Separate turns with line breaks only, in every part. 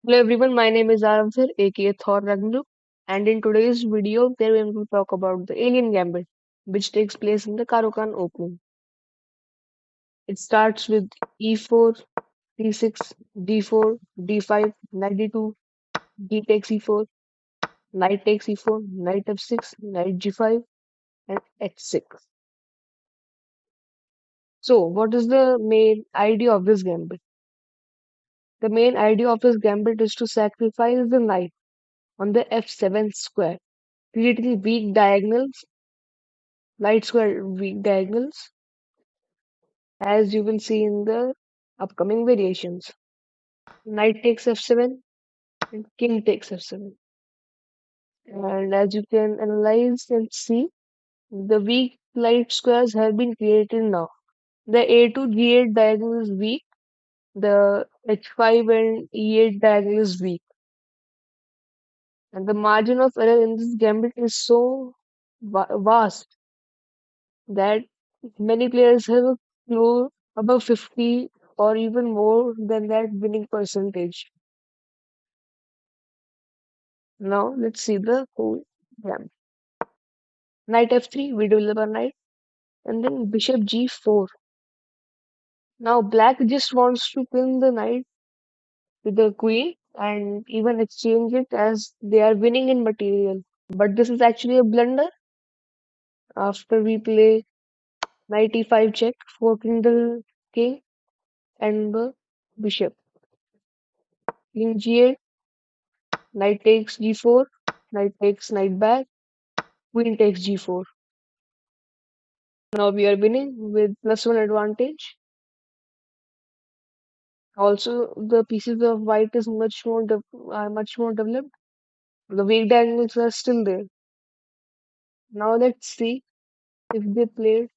Hello everyone, my name is Aramthir, aka Thor Ragnarok, and in today's video, we're going to talk about the Alien Gambit, which takes place in the Caro-Kann opening. It starts with e4, d6, d4, d5, knight d2, d takes e4, knight takes e4, knight f6, knight g5, and h6. So, what is the main idea of this gambit? The main idea of this gambit is to sacrifice the knight on the f7 square, creating weak diagonals light square weak diagonals, as you will see in the upcoming variations. Knight takes f7 and king takes f7. And as you can analyze and see, the weak light squares have been created now. The a2 g8 diagonal is weak, the h5 and e8 diagonal is weak. And the margin of error in this gambit is so vast that many players have a floor above 50 or even more than that winning percentage. Now let's see the whole game. Knight f3, we develop our knight, and then bishop g4. Now black just wants to pin the knight with the queen and even exchange it as they are winning in material. But this is actually a blunder. After we play knight e5 check, forking the king and the bishop. King g8, knight takes g4, knight takes knight back, queen takes g4. Now we are winning with +1 advantage. Also, the pieces of white is much more developed. The weak diagonals are still there. Now let's see if they played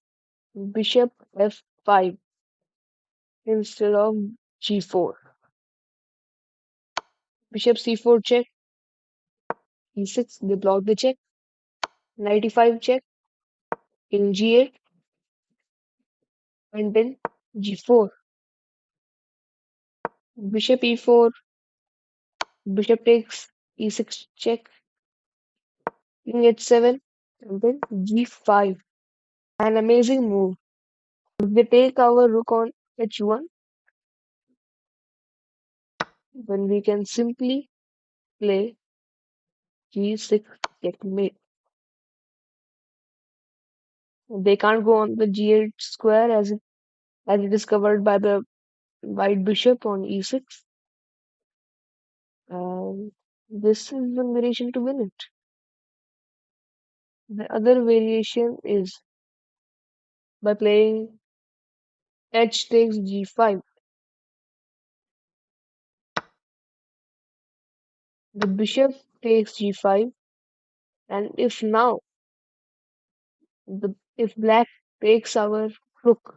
bishop f5 instead of g4. Bishop c4 check, e6, they block the check. Knight e5 check, king g8, and then g4. Bishop e4, bishop takes e6 check, king h7, and then g5. An amazing move. If they take our rook on h1, then we can simply play g6 checkmate. They can't go on the g8 square as it is covered by the white bishop on e6. And this is one variation to win it. The other variation is by playing h takes g5. The bishop takes g5, and if black takes our rook,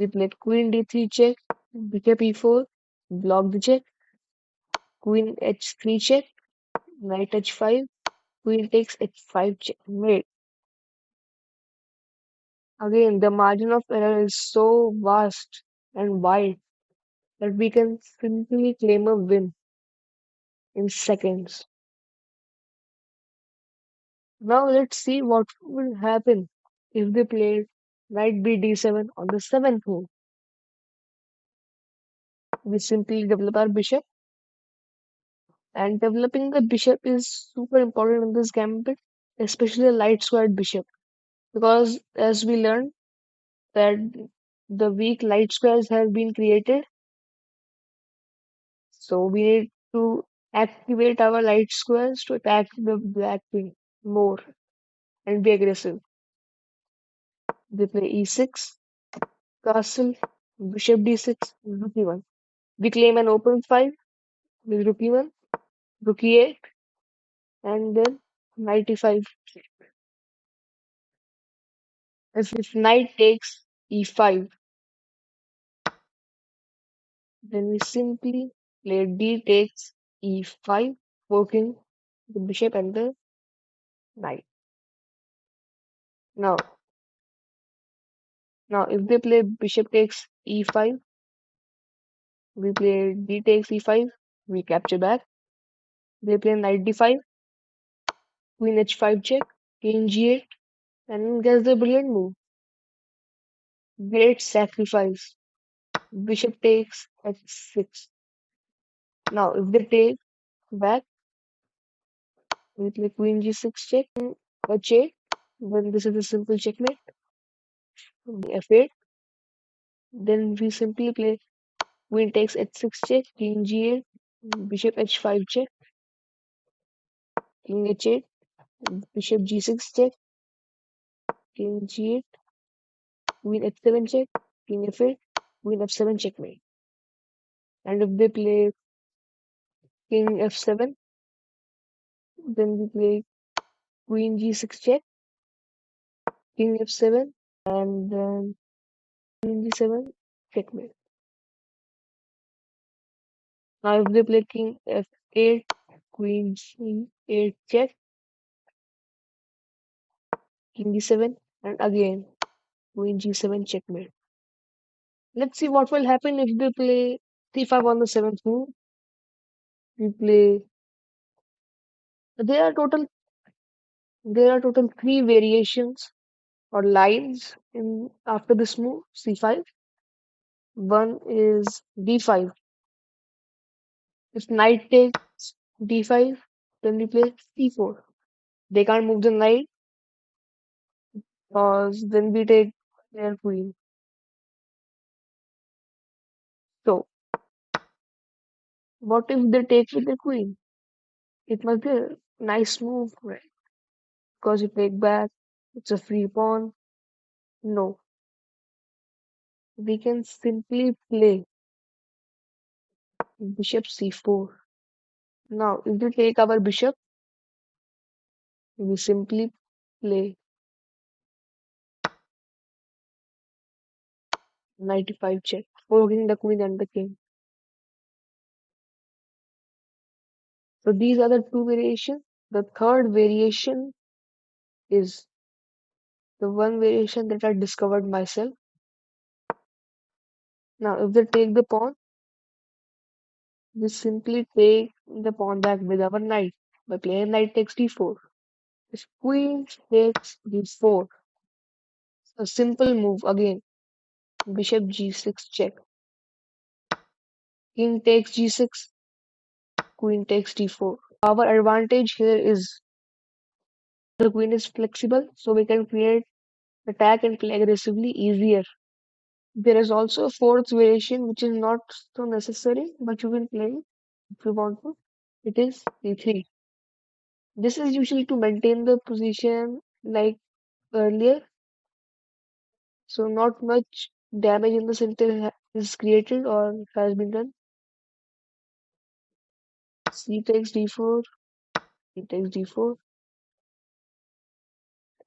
we play queen d3 check, bishop e4, block the check, queen h3 check, knight h5, queen takes h5 checkmate. Again, the margin of error is so vast and wide that we can simply claim a win in seconds. Now let's see what will happen if they played knight b d7 on the 7th move. We simply develop our bishop, and developing the bishop is super important in this gambit, especially a light squared bishop, because as we learned that the weak light squares have been created, so we need to activate our light squares to attack the black queen more and be aggressive. They play e6, castle, bishop d6, rook e1. We claim an open 5 with rook e1, rook e8, and then knight e5. If knight takes e5, then we simply play d takes e5, forking the bishop and the knight. Now, now if they play bishop takes e5, We play d takes e5, we capture back. They play knight d5, queen h5 check, king g8, and guess the brilliant move. Great sacrifice. Bishop takes h6. Now, if they take back, we play queen g6 check, h8. Then this is a simple checkmate. F8. Then we simply play queen takes h6 check, king g8, bishop h5 check, king h8, bishop g6 check, king g8, queen h7 check, king f8, queen f7 checkmate. And if they play king f7, then we play queen g6 check, king f7, and then queen g7 checkmate. Now if they play king f8, queen c8 check, king d7, and again queen g7 checkmate. Let's see what will happen if they play c5 on the seventh move. We play. There are total there are total three variations or lines in after this move c5. One is d5. If knight takes d5, then we play c4. They can't move the knight because then we take their queen. So what if they take with the queen? It must be a nice move, right? Because you take back, it's a free pawn. No, we can simply play bishop c4. Now, if we take our bishop, we simply play knight e5 check, forking the queen and the king. So these are the two variations. The third variation is the one variation that I discovered myself. Now, if they take the pawn, we simply take the pawn back with our knight by playing knight takes d4. If queen takes d4, a simple move again, bishop g6 check, king takes g6, queen takes d4. Our advantage here is the queen is flexible, so we can create attack and play aggressively easier. There is also a fourth variation which is not so necessary, but you can play it if you want to. It is c3. This is usually to maintain the position like earlier, so not much damage in the center is created or has been done. C takes d4, c takes d4,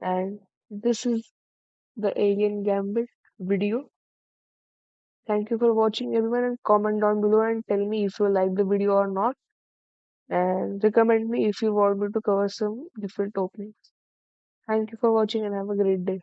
and this is the Alien Gambit video. Thank you for watching everyone, and comment down below and tell me if you like the video or not, and recommend me if you want me to cover some different openings. Thank you for watching and have a great day.